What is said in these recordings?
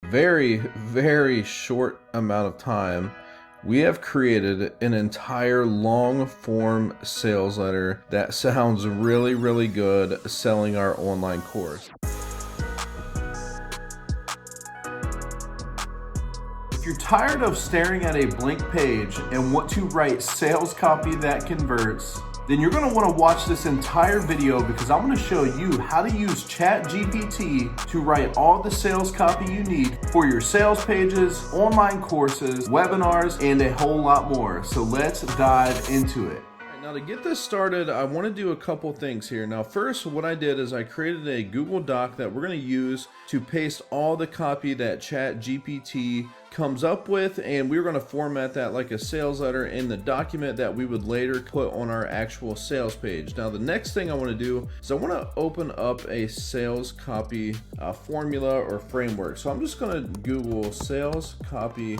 very short amount of time, we have created an entire long form sales letter that sounds really good selling our online course. If you're tired of staring at a blank page and want to write sales copy that converts, then you're going to want to watch this entire video, because I'm going to show you how to use Chat GPT to write all the sales copy you need for your sales pages, online courses, webinars, and a whole lot more. So let's dive into it. Now, to get this started, I want to do a couple things here. Now, first, what I did is I created a Google Doc that we're going to use to paste all the copy that Chat GPT comes up with, and we're going to format that like a sales letter in the document that we would later put on our actual sales page. Now, the next thing I want to do is I want to open up a sales copy formula or framework. So I'm just going to Google sales copy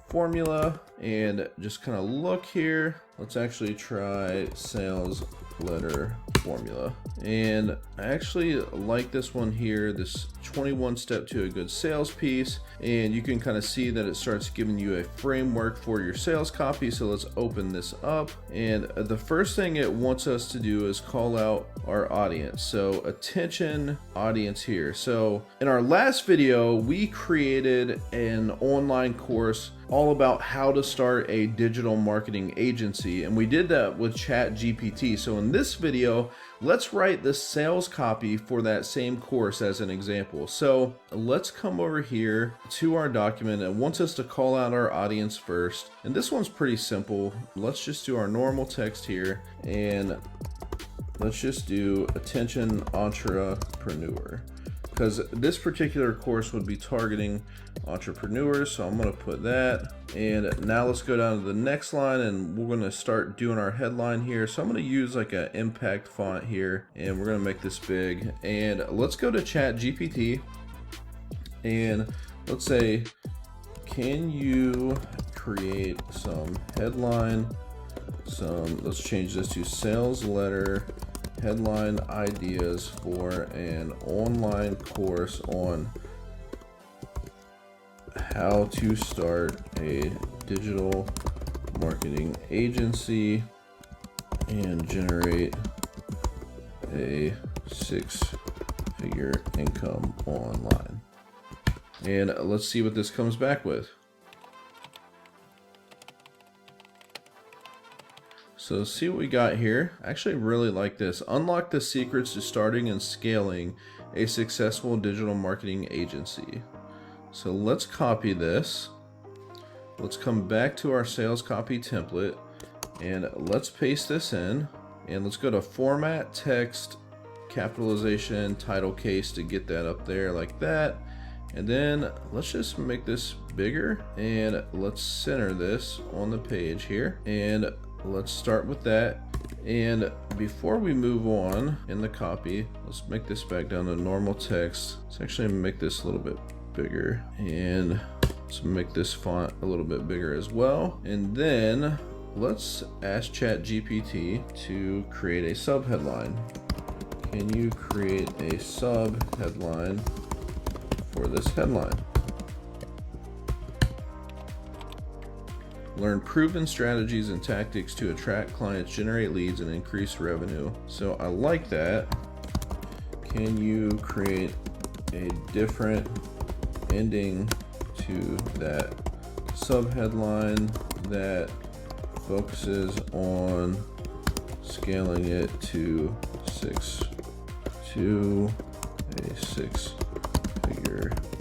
formula and just kind of look here. Let's actually try sales letter formula. And I actually like this one here, this 21 step to a good sales piece. And you can kind of see that it starts giving you a framework for your sales copy. So let's open this up. And the first thing it wants us to do is call out our audience. So attention audience here. So in our last video, we created an online course all about how to start a digital marketing agency. And we did that with Chat GPT. So in this video, let's write the sales copy for that same course as an example. So let's come over here to our document. It wants us to call out our audience first. And this one's pretty simple. Let's just do our normal text here. And let's just do attention entrepreneur, because this particular course would be targeting entrepreneurs. So I'm going to put that. And now let's go down to the next line, and we're going to start doing our headline here. So I'm going to use like an impact font here, and we're going to make this big. And let's go to Chat GPT and let's say, can you create some headline, let's change this to sales letter headline ideas for an online course on how to start a digital marketing agency and generate a 6-figure income online. And let's see what this comes back with. So see what we got here. I actually really like this. Unlock the secrets to starting and scaling a successful digital marketing agency. So let's copy this. Let's come back to our sales copy template and let's paste this in. And let's go to format, text, capitalization, title case to get that up there like that. And then let's just make this bigger and let's center this on the page here. And let's start with that. And before we move on in the copy, let's make this back down to normal text. Let's actually make this a little bit bigger, and let's make this font a little bit bigger as well. And then let's ask Chat GPT to create a sub headline. Can you create a sub headline for this headline? Learn proven strategies and tactics to attract clients, generate leads, and increase revenue. So I like that. Can you create a different ending to that subheadline that focuses on scaling it to a 6-figure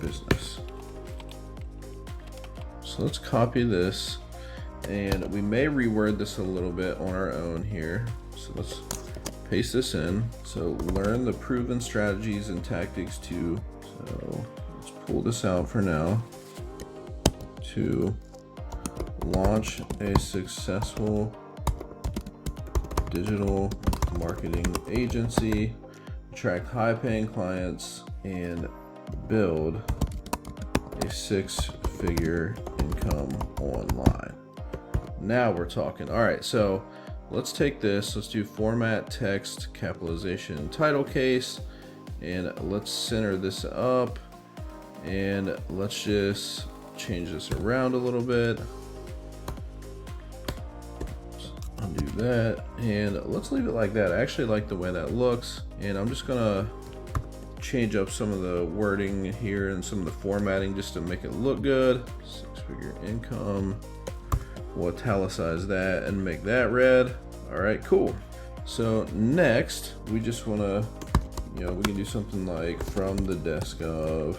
business? So let's copy this. And we may reword this a little bit on our own here. So let's paste this in. So learn the proven strategies and tactics to, so let's pull this out for now, to launch a successful digital marketing agency, attract high-paying clients, and build a 6-figure income online. Now we're talking. All right, so let's take this. Let's do format, text, capitalization, title case, and let's center this up. And let's just change this around a little bit. Undo that, and let's leave it like that. I actually like the way that looks, and I'm just gonna change up some of the wording here and some of the formatting just to make it look good. 6-figure income. We'll italicize that and make that red. All right, cool. So next, we just wanna, we can do something like from the desk of,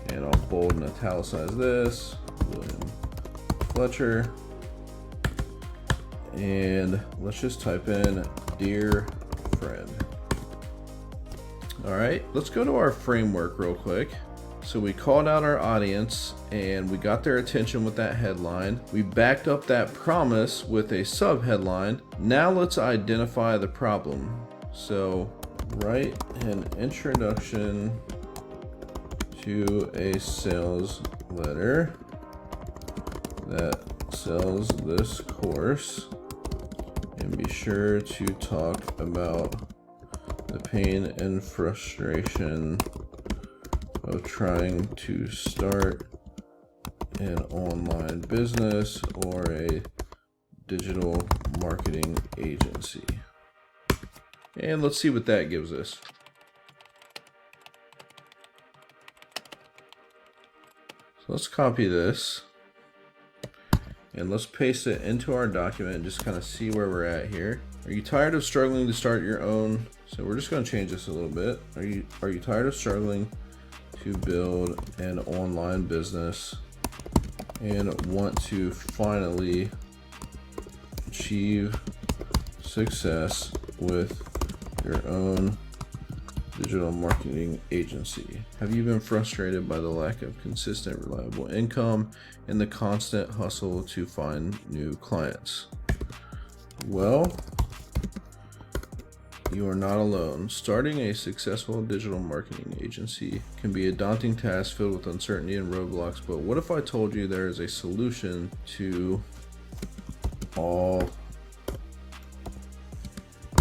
and I'll bold and italicize this, William Fletcher. And let's just type in dear friend. All right, let's go to our framework real quick. So we called out our audience and we got their attention with that headline. We backed up that promise with a sub headline. Now let's identify the problem. So write an introduction to a sales letter that sells this course, and be sure to talk about the pain and frustration of trying to start an online business or a digital marketing agency. And let's see what that gives us. So let's copy this and let's paste it into our document and just kind of see where we're at here. Are you tired of struggling to start your own? So we're just going to change this a little bit. Are you tired of struggling to build an online business and want to finally achieve success with your own digital marketing agency? Have you been frustrated by the lack of consistent, reliable income and the constant hustle to find new clients? Well, you are not alone. Starting a successful digital marketing agency can be a daunting task filled with uncertainty and roadblocks, but what if I told you there is a solution to all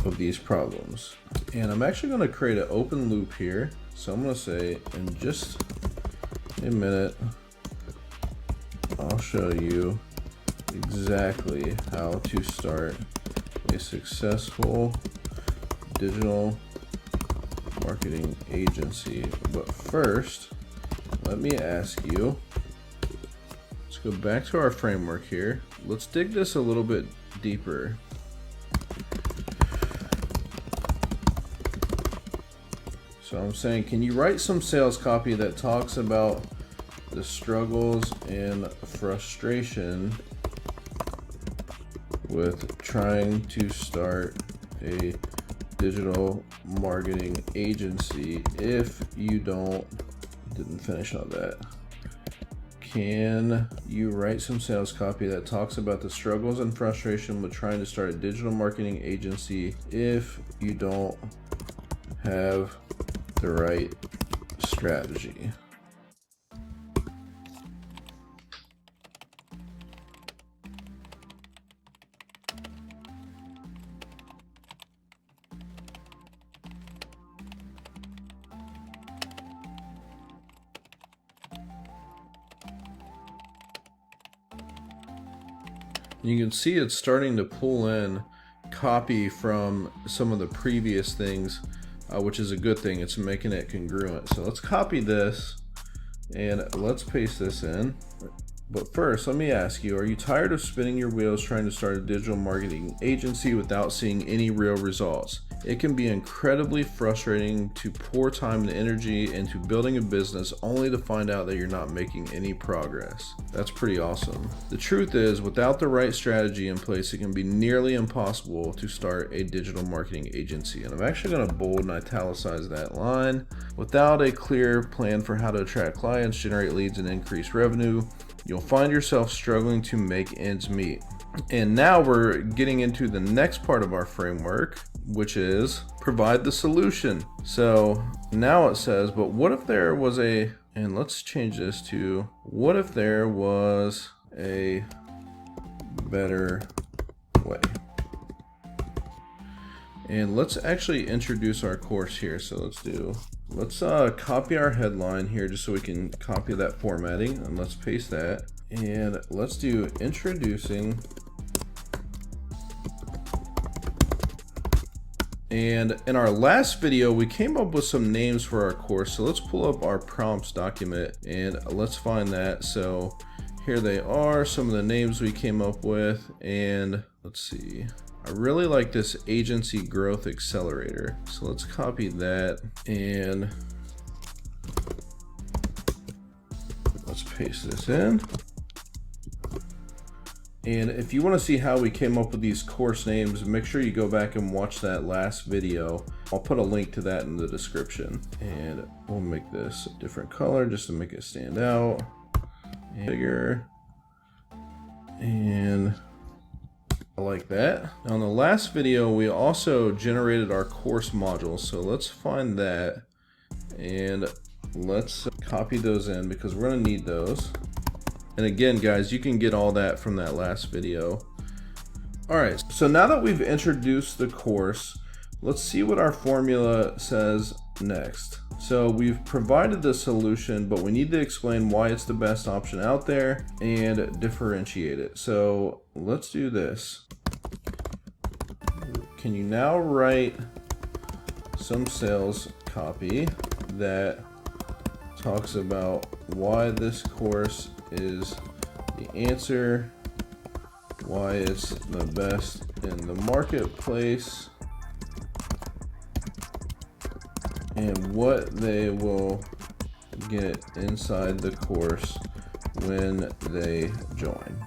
of these problems? And I'm actually going to create an open loop here. So I'm going to say, in just a minute, I'll show you exactly how to start a successful digital marketing agency. But first, let me ask you, let's go back to our framework here. Let's dig this a little bit deeper. So I'm saying, can you write some sales copy that talks about the struggles and frustration with trying to start a digital marketing agency if you didn't finish on that. Can you write some sales copy that talks about the struggles and frustration with trying to start a digital marketing agency if you don't have the right strategy? You can see it's starting to pull in copy from some of the previous things, which is a good thing. It's making it congruent. So let's copy this and let's paste this in. But first, let me ask you, are you tired of spinning your wheels trying to start a digital marketing agency without seeing any real results? It can be incredibly frustrating to pour time and energy into building a business only to find out that you're not making any progress. That's pretty awesome. The truth is, without the right strategy in place, it can be nearly impossible to start a digital marketing agency. And I'm actually going to bold and italicize that line. Without a clear plan for how to attract clients, generate leads, and increase revenue, you'll find yourself struggling to make ends meet. And now we're getting into the next part of our framework, which is provide the solution. So now it says, but what if there was and let's change this to, what if there was a better way? And let's actually introduce our course here. So let's do Let's copy our headline here just so we can copy that formatting, and let's paste that. And let's do introducing. And in our last video, we came up with some names for our course. So let's pull up our prompts document and let's find that. So here they are, some of the names we came up with. And let's see, I really like this agency growth accelerator. So let's copy that and let's paste this in. And if you want to see how we came up with these course names, make sure you go back and watch that last video. I'll put a link to that in the description. And we'll make this a different color just to make it stand out. And bigger. And I like that. Now in the last video, we also generated our course modules. So let's find that and let's copy those in because we're going to need those. And again, guys, you can get all that from that last video. All right, so now that we've introduced the course, let's see what our formula says next. So we've provided the solution, but we need to explain why it's the best option out there and differentiate it. So let's do this. Can you now write some sales copy that talks about why this course is the answer, why it's the best in the marketplace, and what they will get inside the course when they join.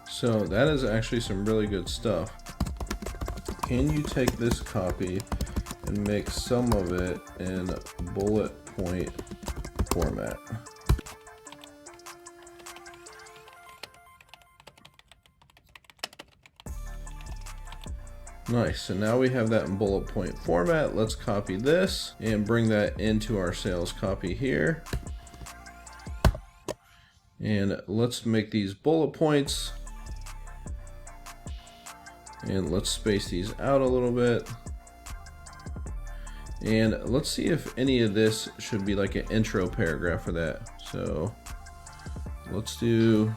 So that is actually some really good stuff. Can you take this copy and make some of it in bullet point format? Nice, so now we have that in bullet point format. Let's copy this and bring that into our sales copy here. And let's make these bullet points. And let's space these out a little bit. And let's see if any of this should be like an intro paragraph for that. So let's do,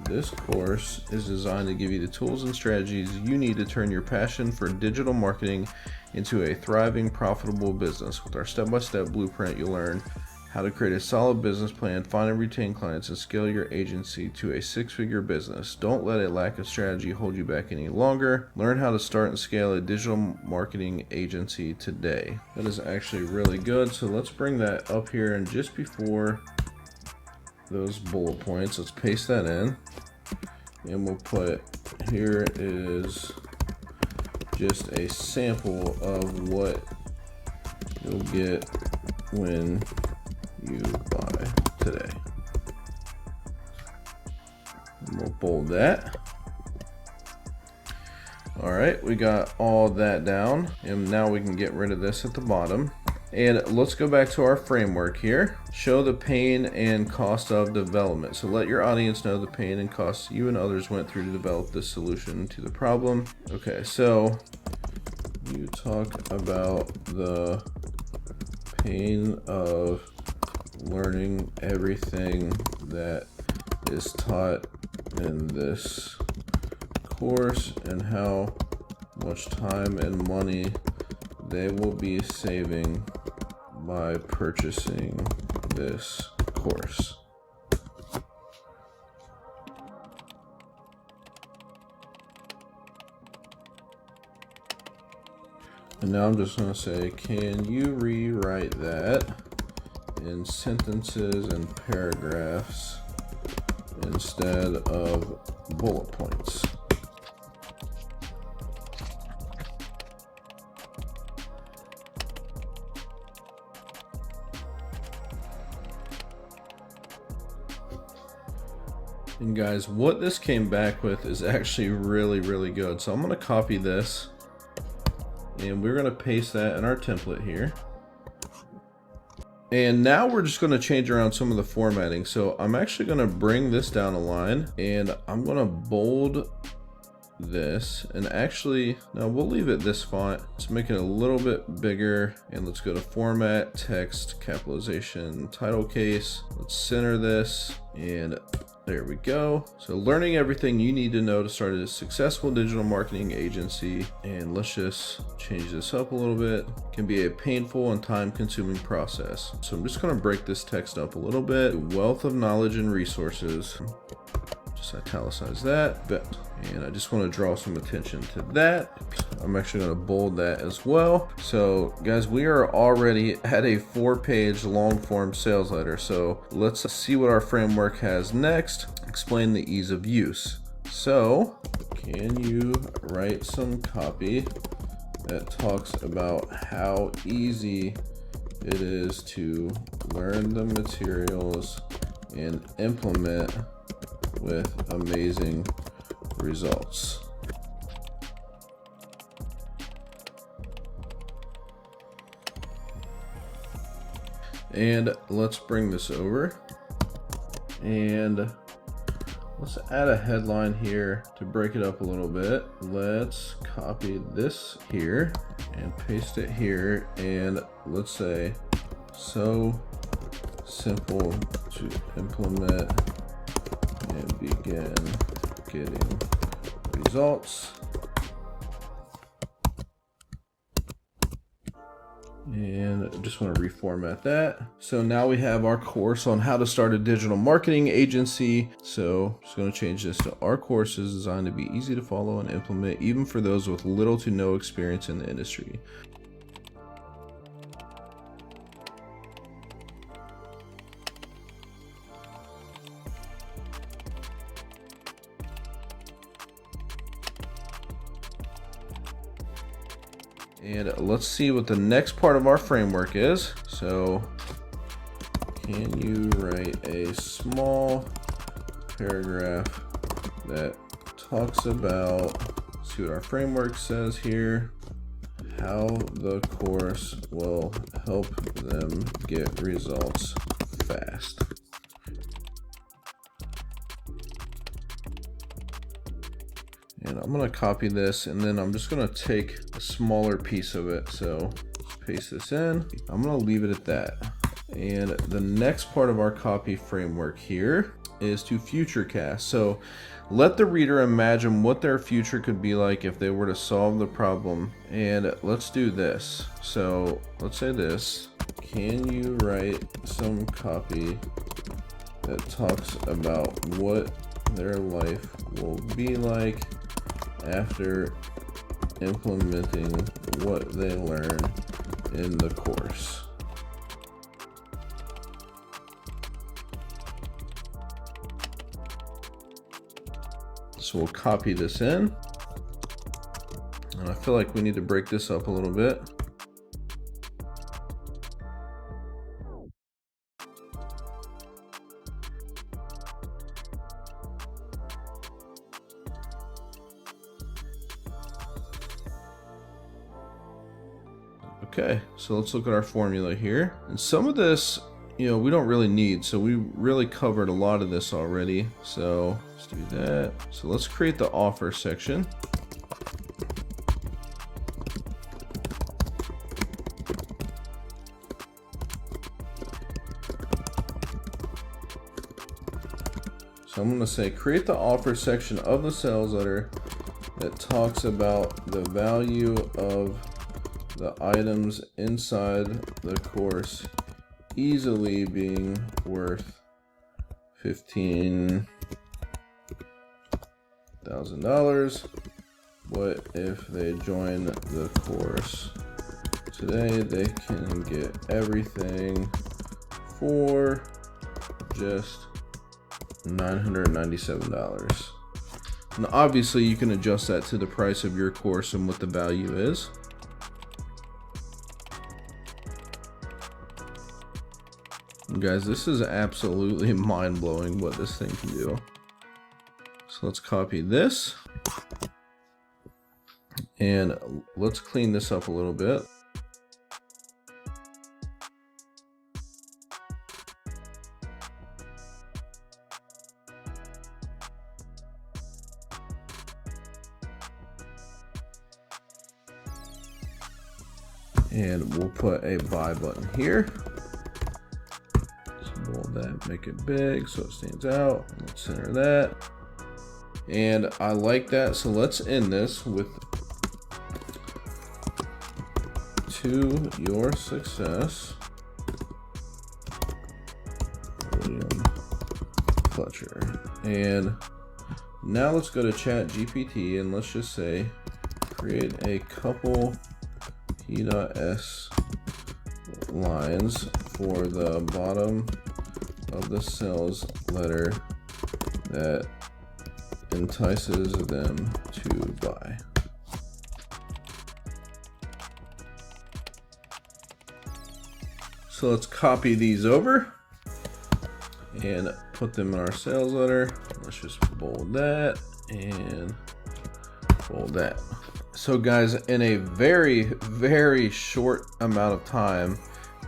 this course is designed to give you the tools and strategies you need to turn your passion for digital marketing into a thriving, profitable business. With our step-by-step blueprint, you'll learn how to create a solid business plan, find and retain clients, and scale your agency to a six-figure business. Don't let a lack of strategy hold you back any longer. Learn how to start and scale a digital marketing agency today. That is actually really good. So let's bring that up here, and just before those bullet points, let's paste that in. And we'll put, here is just a sample of what you'll get when you buy today. And we'll bold that. All right, we got all that down, and now we can get rid of this at the bottom. And let's go back to our framework here. Show the pain and cost of development. So let your audience know the pain and costs you and others went through to develop this solution to the problem. Okay, so you talk about the pain of learning everything that is taught in this course and how much time and money they will be saving by purchasing this course. And now I'm just going to say, can you rewrite that in sentences and paragraphs instead of bullet points? And guys, what this came back with is actually really, really good. So I'm going to copy this and we're going to paste that in our template here. And now we're just going to change around some of the formatting. So I'm actually going to bring this down a line, and I'm going to bold this, and actually, no, we'll leave it this font. Let's make it a little bit bigger, and let's go to format, text, capitalization, title case. Let's center this, and there we go. So learning everything you need to know to start a successful digital marketing agency. And let's just change this up a little bit. It can be a painful and time-consuming process. So I'm just going to break this text up a little bit. Wealth of knowledge and resources. Just italicize that, and I just want to draw some attention to that. I'm actually going to bold that as well. So guys, we are already at a 4-page long form sales letter. So let's see what our framework has next. Explain the ease of use. So can you write some copy that talks about how easy it is to learn the materials and implement with amazing results? And let's bring this over, and let's add a headline here to break it up a little bit. Let's copy this here and paste it here, and let's say, so simple to implement and begin getting results. And I just want to reformat that. So now we have our course on how to start a digital marketing agency. So I'm just going to change this to our course is designed to be easy to follow and implement, even for those with little to no experience in the industry. And let's see what the next part of our framework is. So can you write a small paragraph that talks about, see what our framework says here, how the course will help them get results fast. And I'm going to copy this, and then I'm just going to take a smaller piece of it. So paste this in. I'm going to leave it at that. And the next part of our copy framework here is to futurecast. So let the reader imagine what their future could be like if they were to solve the problem. And let's do this. So let's say this. Can you write some copy that talks about what their life will be like after implementing what they learn in the course? So we'll copy this in, and I feel like we need to break this up a little bit. Okay, so let's look at our formula here. And some of this, we don't really need, so we really covered a lot of this already. So let's do that. So let's create the offer section. So I'm going to say create the offer section of the sales letter that talks about the value of the items inside the course easily being worth $15,000. What if they join the course today? They can get everything for just $997. And obviously you can adjust that to the price of your course and what the value is. Guys, this is absolutely mind-blowing what this thing can do. So let's copy this, and let's clean this up a little bit. And we'll put a buy button here. Bold that, make it big so it stands out. Let's center that. And I like that. So let's end this with "To your success, William Fletcher." And now let's go to Chat GPT and let's just say create a couple P.S lines for the bottom of the sales letter that entices them to buy. So let's copy these over and put them in our sales letter. Let's just bold that and bold that. So guys, in a very, very short amount of time,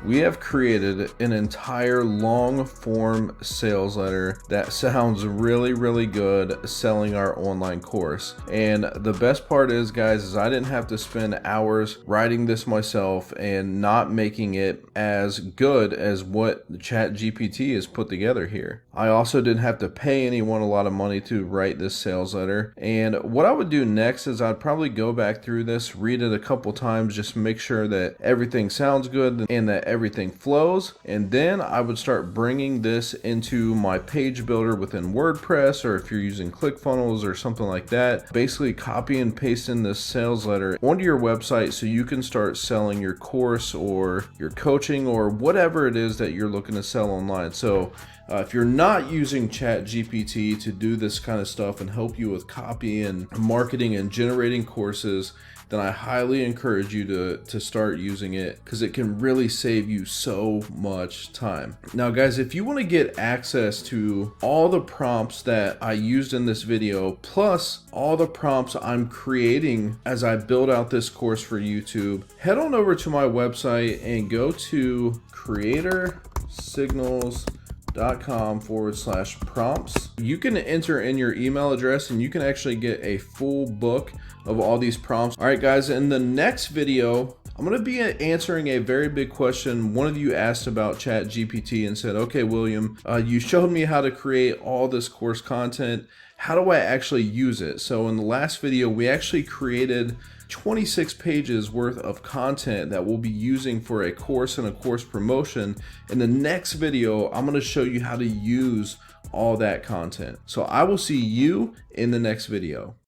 we have created an entire long form sales letter that sounds really, really good selling our online course. And the best part is, guys, is I didn't have to spend hours writing this myself and not making it as good as what Chat GPT has put together here. I also didn't have to pay anyone a lot of money to write this sales letter. And what I would do next is I'd probably go back through this, read it a couple times, just make sure that everything sounds good and that everything flows. And then I would start bringing this into my page builder within WordPress, or if you're using ClickFunnels or something like that, basically copy and paste in this sales letter onto your website so you can start selling your course or your coaching or whatever it is that you're looking to sell online. So if you're not using Chat GPT to do this kind of stuff and help you with copy and marketing and generating courses, then I highly encourage you to start using it, because it can really save you so much time. Now guys, if you want to get access to all the prompts that I used in this video, plus all the prompts I'm creating as I build out this course for YouTube, head on over to my website and go to creatorsignals.com/prompts. You can enter in your email address and you can actually get a full book of all these prompts. All right guys, in the next video, I'm going to be answering a very big question. One of you asked about Chat GPT and said, okay, William, you showed me how to create all this course content. How do I actually use it? So in the last video, we actually created 26 pages worth of content that we'll be using for a course and a course promotion. In the next video, I'm going to show you how to use all that content. So I will see you in the next video.